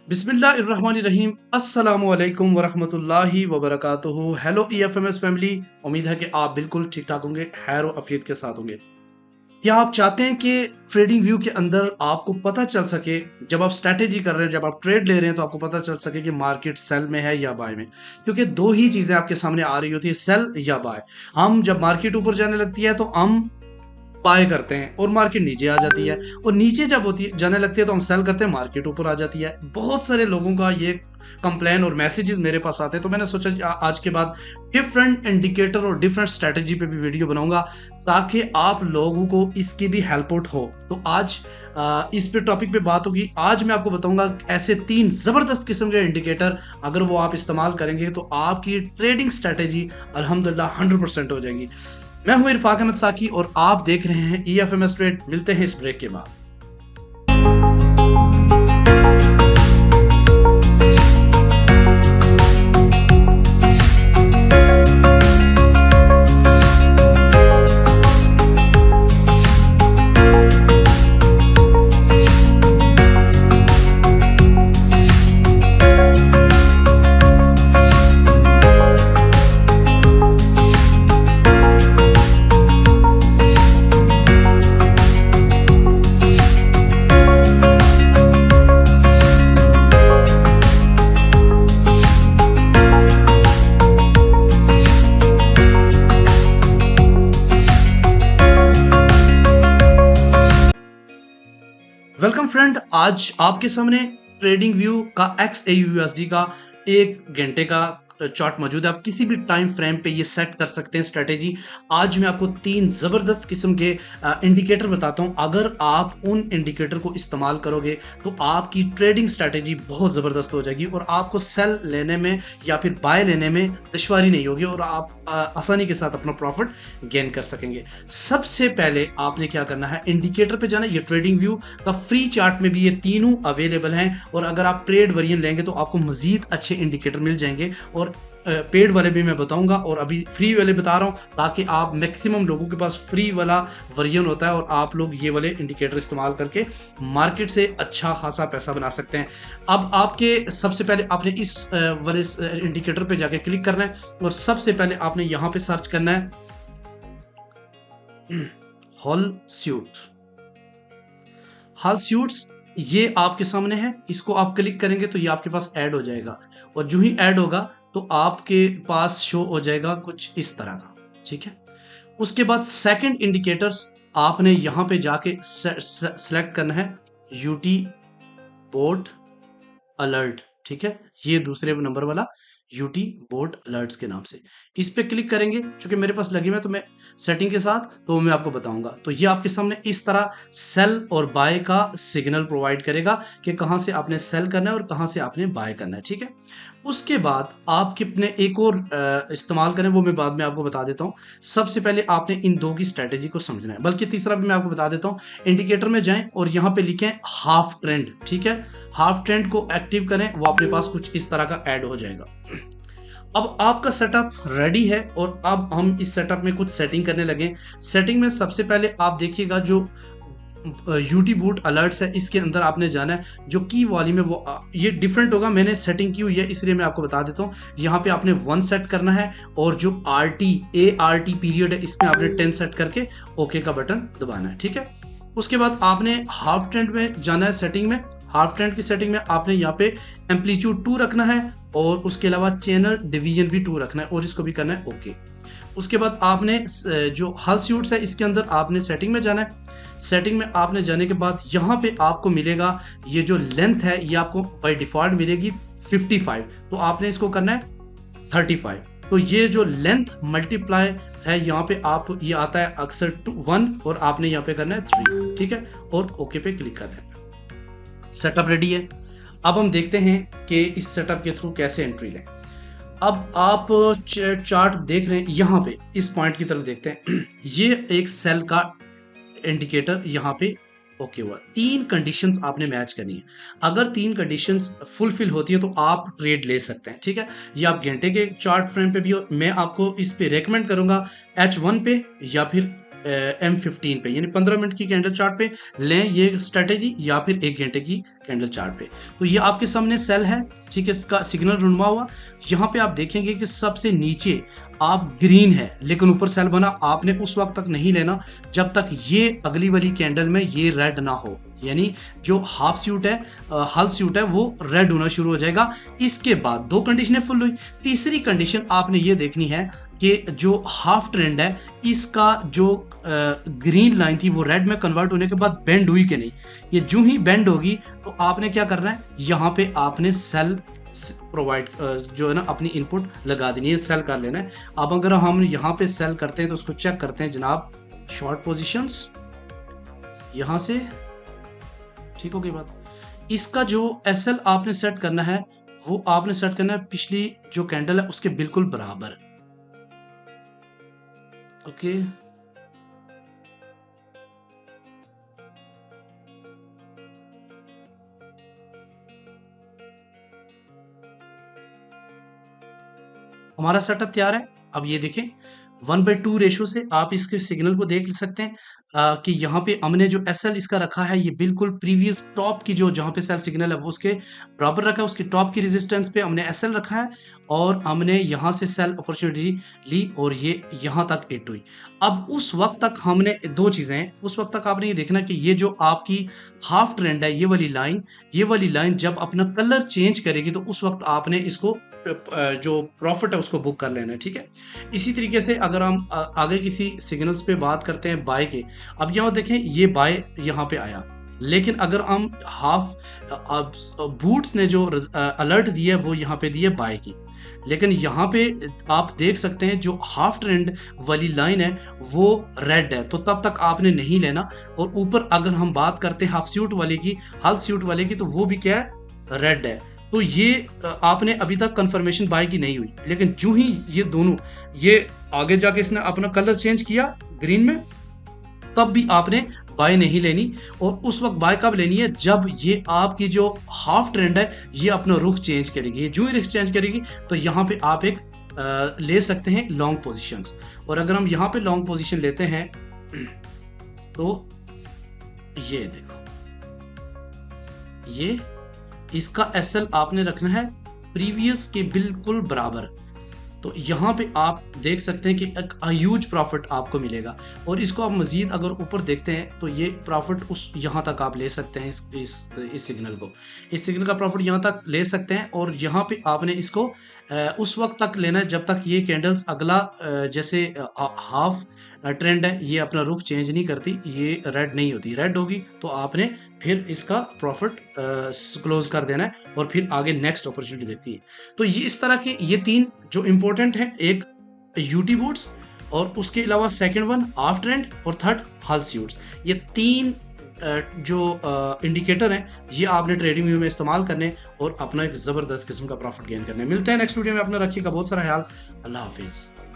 बिस्मिल्लाहिर्रहमानिर्रहीम अस्सलामु अलैकुम वरहमतुल्लाहि वबरकातुहू। हेलो ईएफएमएस फैमिली, उम्मीद है कि आप बिल्कुल ठीक ठाक होंगे, खैर और अफियत के साथ होंगे। क्या आप चाहते हैं कि ट्रेडिंग व्यू के अंदर आपको पता चल सके, जब आप स्ट्रैटेजी कर रहे हैं, जब आप ट्रेड ले रहे हैं, तो आपको पता चल सके कि मार्केट सेल में है या बाय में? क्योंकि दो ही चीजें आपके सामने आ रही होती है, सेल या बाय। हम जब मार्केट ऊपर जाने लगती है तो हम बाय करते हैं और मार्केट नीचे आ जाती है, और नीचे जब होती है जाने लगती है तो हम सेल करते हैं, मार्केट ऊपर आ जाती है। बहुत सारे लोगों का ये कंप्लेन और मैसेजेस मेरे पास आते हैं, तो मैंने सोचा आज के बाद डिफरेंट इंडिकेटर और डिफरेंट स्ट्रेटजी पे भी वीडियो बनाऊंगा ताकि आप लोगों को इसकी भी हेल्प आउट हो। तो आज इस पे टॉपिक पे बात होगी। आज मैं आपको बताऊंगा ऐसे 3 जबरदस्त किस्म के इंडिकेटर, अगर वो आप इस्तेमाल करेंगे तो आपकी ट्रेडिंग स्ट्रेटेजी अल्हम्दुलिल्लाह 100% हो जाएगी। मैं हूं इरफाक अहमद साकी और आप देख रहे हैं ईएफएमएस ट्रेड। मिलते हैं इस ब्रेक के बाद। वेलकम फ्रेंड, आज आपके सामने ट्रेडिंग व्यू का XAUUSD का 1 घंटे का चार्ट मौजूद है। आप किसी भी टाइम फ्रेम पे ये सेट कर सकते हैं स्ट्रेटेजी। आज मैं आपको 3 जबरदस्त किस्म के इंडिकेटर बताता हूं। अगर आप उन इंडिकेटर को इस्तेमाल करोगे तो आपकी ट्रेडिंग स्ट्रेटेजी बहुत जबरदस्त हो जाएगी और आपको सेल लेने में या फिर बाय लेने में दुश्वारी नहीं होगी और आप आसानी के साथ अपना प्रॉफिट गेन कर सकेंगे। सबसे पहले आपने क्या करना है, इंडिकेटर पे जाना। ये ट्रेडिंग व्यू का फ्री चार्ट में भी ये तीनों अवेलेबल हैं, और अगर आप ट्रेड वेरिएंट लेंगे तो आपको मजीद अच्छे इंडिकेटर मिल जाएंगे, और पेड वाले भी मैं बताऊंगा और अभी फ्री वाले बता रहा हूं ताकि आप मैक्सिमम लोगों के पास फ्री वाला वर्जन होता है और आप लोग ये वाले इंडिकेटर इस्तेमाल करके मार्केट से अच्छा खासा पैसा बना सकते हैं। अब आपके सबसे पहले आपने इस वाले इंडिकेटर पे जाके क्लिक करना है, और सबसे पहले आपने यहां पे सर्च करना है हॉल स्यूट्स। ये आपके सामने है, इसको आप क्लिक करेंगे तो ये आपके पास ऐड हो जाएगा, और जो ही ऐड होगा तो आपके पास शो हो जाएगा कुछ इस तरह का। ठीक है, उसके बाद सेकंड इंडिकेटर्स आपने यहां पे जाके सेलेक्ट करना है यूटी बोट अलर्ट। ठीक है, ये दूसरे नंबर वाला यूटी बोट अलर्ट्स के नाम से, इस पे क्लिक करेंगे। चूंकि मेरे पास लगी हुई है तो मैं सेटिंग के साथ तो मैं आपको बताऊंगा। तो ये आपके सामने इस तरह सेल और बाय का सिग्नल प्रोवाइड करेगा कि कहां से आपने सेल करना है और कहां से आपने बाय करना है। ठीक है, उसके बाद आप कितने एक और इस्तेमाल करें वो मैं बाद में आपको बता देता हूं। सबसे पहले आपने इन दो की स्ट्रेटेजी को समझना है, बल्कि तीसरा भी मैं आपको बता देता हूं। इंडिकेटर में जाएं और यहां पे लिखें हाफ ट्रेंड। ठीक है, हाफ ट्रेंड को एक्टिव करें, वो अपने पास कुछ इस तरह का ऐड हो जाएगा। अब आपका सेटअप रेडी है और अब हम इस सेटअप में कुछ सेटिंग करने लगे। सेटिंग में सबसे पहले आप देखिएगा जो यूटी बूट अलर्ट्स है, इसके अंदर आपने जाना है। जो की वॉल्यूम है वो ये डिफरेंट होगा, मैंने सेटिंग की हुई है इसलिए मैं आपको बता देता हूँ। यहाँ पे आपने 1 सेट करना है, और जो ART पीरियड है इसमें आपने 10 सेट करके ओके का बटन दबाना है। ठीक है, उसके बाद आपने हाफ ट्रेंड में जाना है। सेटिंग में हाफ ट्रेंड की सेटिंग में आपने यहाँ पे एम्पलीट्यूड 2 रखना है, और उसके अलावा चैनल डिवीजन भी 2 रखना है, और इसको भी करना है ओके। उसके बाद आपने जो हल स्यूट्स है इसके अंदर आपने सेटिंग में जाना है। सेटिंग में आपने जाने के बाद यहाँ पे आपको मिलेगा ये जो लेंथ है ये आपको बाय डिफॉल्ट मिलेगी 55, तो आपने इसको करना है 35। तो ये जो लेंथ मल्टीप्लाई है यहाँ पे आप ये आता है अक्सर 1, और आपने यहाँ पे करना है 3। ठीक है, और ओके पे क्लिक करना है। सेटअप रेडी है। अब हम देखते हैं कि इस सेटअप के थ्रू कैसे एंट्री लें। अब आप चार्ट देख रहे हैं, यहाँ पे इस पॉइंट की तरफ देखते हैं। ये एक सेल का इंडिकेटर यहाँ पे ओके हुआ। 3 कंडीशंस आपने मैच करनी है। अगर 3 कंडीशंस फुलफिल होती है तो आप ट्रेड ले सकते हैं। ठीक है, ये आप घंटे के चार्ट फ्रेम पे भी हो, मैं आपको इस पे रेकमेंड करूंगा H1 पे या फिर M15 पे, यानी 15 मिनट की कैंडल चार्ट पे लें ये स्ट्रेटेजी, या फिर 1 घंटे की कैंडल चार्ट पे। तो ये आपके सामने सेल है, ठीक है, इसका सिग्नल रुनवा हुआ। यहाँ पे आप देखेंगे कि सबसे नीचे आप ग्रीन है, लेकिन ऊपर सेल बना। आपने उस वक्त तक नहीं लेना जब तक ये अगली वाली कैंडल में ये रेड ना हो, यानी जो हाफ स्यूट है, हल स्यूट है, वो रेड होना शुरू हो जाएगा। इसके बाद दो कंडीशनें फुल हुई। तीसरी कंडीशन आपने ये देखनी है कि जो हाफ ट्रेंड है इसका जो ग्रीन लाइन थी वो रेड में कन्वर्ट होने के बाद बेंड हुई कि नहीं। ये जो ही बेंड होगी तो आपने क्या करना है, यहाँ पे आपने सेल प्रोवाइड जो है ना अपनी इनपुट लगा देनी है, सेल कर लेना है। अब अगर हम यहाँ पे सेल करते हैं तो उसको चेक करते हैं जनाब, शॉर्ट पोजीशंस यहाँ से, ठीक हो गई बात। इसका जो एसएल आपने सेट करना है वो आपने सेट करना है पिछली जो कैंडल है उसके बिल्कुल बराबर। ओके, हमारा सेटअप तैयार है। अब ये देखें 1/2 रेशो से आप इसके सिग्नल को देख सकते हैं कि यहाँ पे हमने जो एसएल इसका रखा है ये बिल्कुल प्रीवियस टॉप की जो जहाँ पे सेल सिग्नल है वो उसके बराबर रखा है। उसकी टॉप की रेजिस्टेंस पे हमने एसएल रखा है और हमने यहाँ से सेल अपॉर्चुनिटी ली और ये यहाँ तक हिट हुई। अब उस वक्त तक हमने दो चीज़ें हैं, उस वक्त तक आपने ये देखना कि ये जो आपकी हाफ ट्रेंड है, ये वाली लाइन जब अपना कलर चेंज करेगी तो उस वक्त आपने इसको जो प्रॉफिट है उसको बुक कर लेना है, ठीक है। इसी तरीके से अगर हम आगे किसी सिग्नल्स पे बात करते हैं बाय के, अब यहाँ देखें ये बाय यहाँ पे आया, लेकिन अगर हम बूट्स ने जो अलर्ट दिया है वो यहाँ पे दिया बाय की, लेकिन यहाँ पे आप देख सकते हैं जो हाफ ट्रेंड वाली लाइन है वो रेड है, तो तब तक आपने नहीं लेना। और ऊपर अगर हम बात करते हैं हाफ स्यूट वाले की, हल स्यूट वाले की, तो वो भी क्या है, रेड है। तो ये आपने अभी तक कंफर्मेशन बाय की नहीं हुई, लेकिन जो ही ये दोनों ये आगे जाके इसने अपना कलर चेंज किया ग्रीन में, तब भी आपने बाय नहीं लेनी। और उस वक्त बाय कब लेनी है, जब ये आपकी जो हाफ ट्रेंड है ये अपना रुख चेंज करेगी। ये जो ही रुख चेंज करेगी तो यहाँ पे आप एक ले सकते हैं लॉन्ग पोजीशंस। और अगर हम यहाँ पे लॉन्ग पोजीशन लेते हैं तो ये देखो, ये इसका एसएल आपने रखना है प्रीवियस के बिल्कुल बराबर। तो यहाँ पे आप देख सकते हैं कि एक ह्यूज प्रॉफिट आपको मिलेगा। और इसको आप मज़ीद अगर ऊपर देखते हैं तो ये प्रॉफिट उस यहाँ तक आप ले सकते हैं, इस सिग्नल को, इस सिग्नल का प्रॉफिट यहाँ तक ले सकते हैं। और यहाँ पे आपने इसको उस वक्त तक लेना है जब तक ये कैंडल्स अगला जैसे हाफ ट्रेंड है ये अपना रुख चेंज नहीं करती, ये रेड नहीं होती। रेड होगी तो आपने फिर इसका प्रॉफिट क्लोज कर देना है और फिर आगे नेक्स्ट अपॉर्चुनिटी देखती है। तो ये इस तरह के ये तीन जो इंपॉर्टेंट है, एक यूटी बूट्स और उसके अलावा सेकंड वन हाफ ट्रेंड और थर्ड हल स्यूट्स, ये तीन जो इंडिकेटर हैं ये आपने ट्रेडिंग व्यू में इस्तेमाल करने और अपना एक ज़बरदस्त किस्म का प्रॉफिट गेन करने। मिलते हैं नेक्स्ट वीडियो में, अपना रखिएगा बहुत सारा ख्याल। अल्लाह हाफिज़।